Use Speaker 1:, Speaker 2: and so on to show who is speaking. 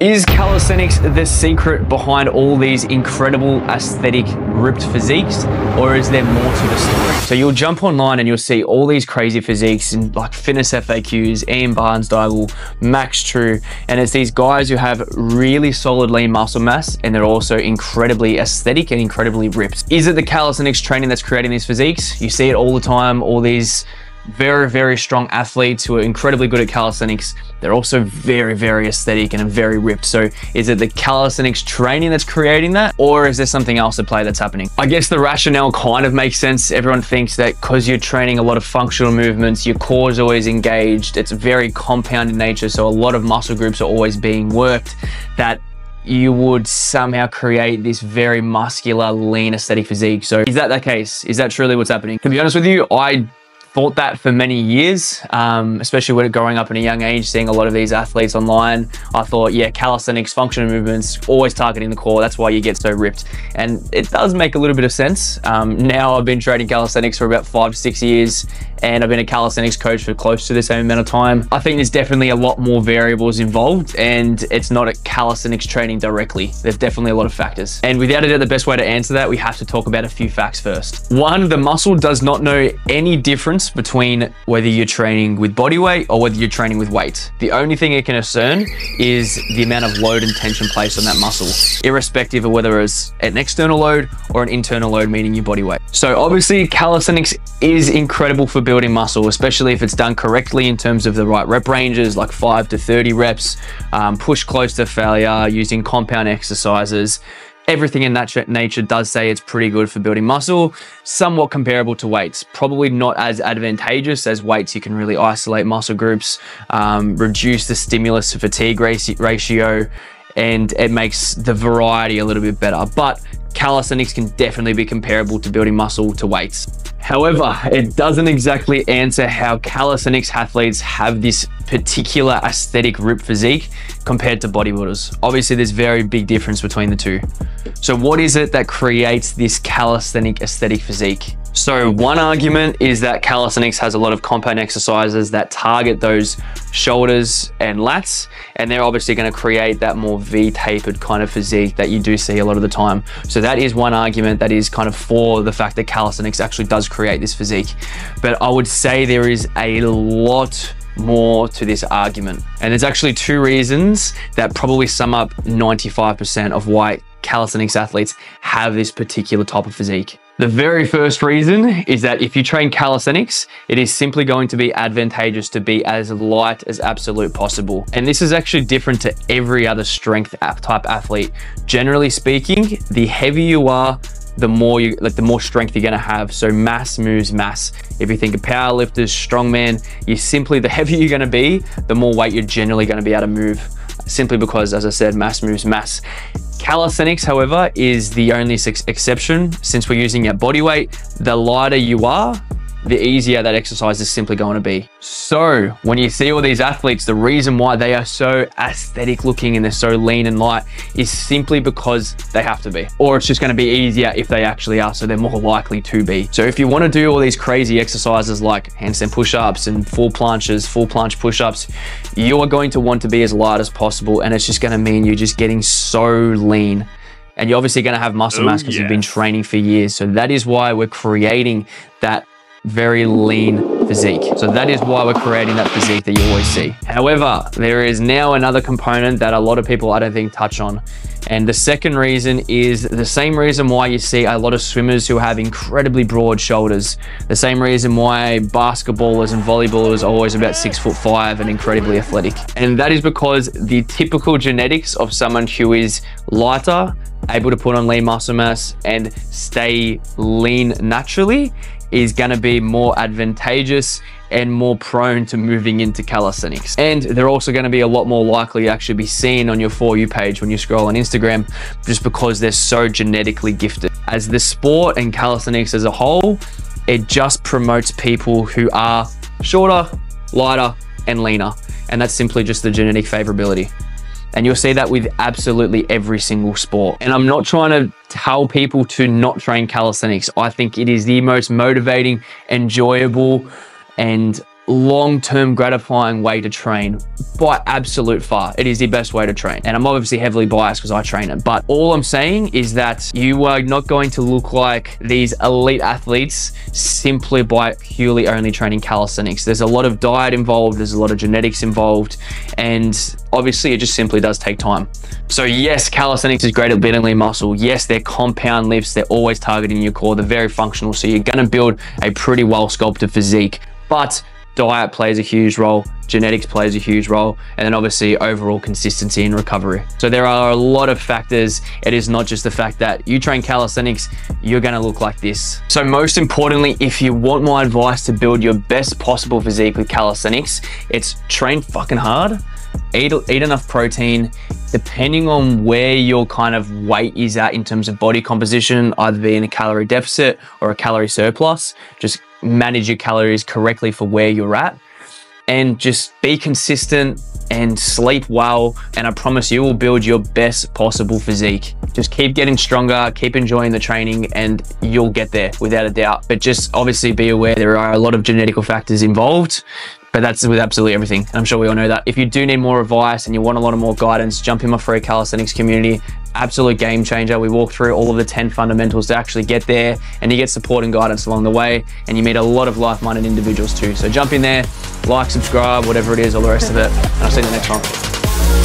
Speaker 1: Is calisthenics the secret behind all these incredible aesthetic ripped physiques, or is there more to the story? So you'll jump online and you'll see all these crazy physiques in like fitness FAQs, Ian Barnsdale, Max True, and it's these guys who have really solid lean muscle mass and they're also incredibly aesthetic and incredibly ripped. Is it the calisthenics training that's creating these physiques? You see it all the time, all these very strong athletes who are incredibly good at calisthenics. They're also very aesthetic and very ripped. So is it the calisthenics training that's creating that, or is there something else at play that's happening? I guess the rationale kind of makes sense. Everyone thinks that because you're training a lot of functional movements, your core is always engaged, it's very compound in nature, so a lot of muscle groups are always being worked, that you would somehow create this very muscular, lean aesthetic physique. So is that the case? Is that truly what's happening? To be honest with you, I thought that for many years, especially when growing up in a young age, seeing a lot of these athletes online. I thought, yeah, calisthenics, functional movements, always targeting the core. That's why you get so ripped. And it does make a little bit of sense. Now I've been training calisthenics for about 5 to 6 years, and I've been a calisthenics coach for close to the same amount of time. I think there's definitely a lot more variables involved, and it's not a calisthenics training directly. There's definitely a lot of factors. And without a doubt, the best way to answer that, we have to talk about a few facts first. One, the muscle does not know any difference between whether you're training with body weight or whether you're training with weight. The only thing it can discern is the amount of load and tension placed on that muscle, irrespective of whether it's an external load or an internal load, meaning your body weight. So obviously calisthenics is incredible for building muscle, especially if it's done correctly in terms of the right rep ranges, like 5 to 30 reps, push close to failure, using compound exercises. Everything in that nature does say it's pretty good for building muscle, somewhat comparable to weights. Probably not as advantageous as weights. You can really isolate muscle groups, reduce the stimulus to fatigue ratio, and it makes the variety a little bit better. But calisthenics can definitely be comparable to building muscle to weights. However, it doesn't exactly answer how calisthenics athletes have this particular aesthetic ripped physique compared to bodybuilders. Obviously, there's very big difference between the two. So what is it that creates this calisthenic aesthetic physique? So one argument is that calisthenics has a lot of compound exercises that target those shoulders and lats, and they're obviously going to create that more V-tapered kind of physique that you do see a lot of the time. So that is one argument that is kind of for the fact that calisthenics actually does create this physique. But I would say there is a lot more to this argument. And there's actually 2 reasons that probably sum up 95% of why calisthenics athletes have this particular type of physique. The very first reason is that if you train calisthenics, it is simply going to be advantageous to be as light as absolute possible. And this is actually different to every other strength type athlete. Generally speaking, the heavier you are, the more strength you're gonna have. So mass moves mass. If you think of powerlifters, strongman, the heavier you're gonna be, the more weight you're generally gonna be able to move. Simply because, as I said, mass moves mass. Calisthenics, however, is the only exception. Since we're using our body weight, the lighter you are, the easier that exercise is simply going to be. So when you see all these athletes, the reason why they are so aesthetic looking and they're so lean and light is simply because they have to be, or it's just going to be easier if they actually are, so they're more likely to be. So if you want to do all these crazy exercises like handstand push-ups and full planches, full planche push-ups, you are going to want to be as light as possible, and it's just going to mean you're just getting so lean. And you're obviously going to have muscle mass because you've been training for years. So that is why we're creating that very lean physique. So that is why we're creating that physique that you always see. However, there is now another component that a lot of people I don't think touch on. And the second reason is the same reason why you see a lot of swimmers who have incredibly broad shoulders. The same reason why basketballers and volleyballers are always about 6'5" and incredibly athletic. And that is because the typical genetics of someone who is lighter, able to put on lean muscle mass and stay lean naturally is going to be more advantageous and more prone to moving into calisthenics. And they're also going to be a lot more likely to actually be seen on your For You page when you scroll on Instagram, just because they're so genetically gifted. As the sport and calisthenics as a whole, it just promotes people who are shorter, lighter, and leaner. And that's simply just the genetic favorability. And you'll see that with absolutely every single sport. And I'm not trying to tell people to not train calisthenics. I think it is the most motivating, enjoyable, and long-term gratifying way to train by absolute far. It is the best way to train. And I'm obviously heavily biased because I train it. But all I'm saying is that you are not going to look like these elite athletes simply by purely only training calisthenics. There's a lot of diet involved. There's a lot of genetics involved. And obviously it just simply does take time. So yes, calisthenics is great at building lean muscle. Yes, they're compound lifts. They're always targeting your core. They're very functional. So you're going to build a pretty well sculpted physique. But diet plays a huge role, genetics plays a huge role, and then obviously overall consistency and recovery. So there are a lot of factors. It is not just the fact that you train calisthenics, you're gonna look like this. So most importantly, if you want my advice to build your best possible physique with calisthenics, it's train fucking hard, eat enough protein, depending on where your kind of weight is at in terms of body composition, either be in a calorie deficit or a calorie surplus. Just manage your calories correctly for where you're at, and just be consistent and sleep well, and I promise you will build your best possible physique. Just keep getting stronger, keep enjoying the training, and you'll get there without a doubt. But just obviously be aware there are a lot of genetical factors involved, but that's with absolutely everything. I'm sure we all know that. If you do need more advice and you want a lot of more guidance, jump in my free calisthenics community. Absolute game changer. We walk through all of the 10 fundamentals to actually get there, and you get support and guidance along the way, and you meet a lot of like-minded individuals too. So jump in there, like, subscribe, whatever it is, all the rest of it, and I'll see you in the next one.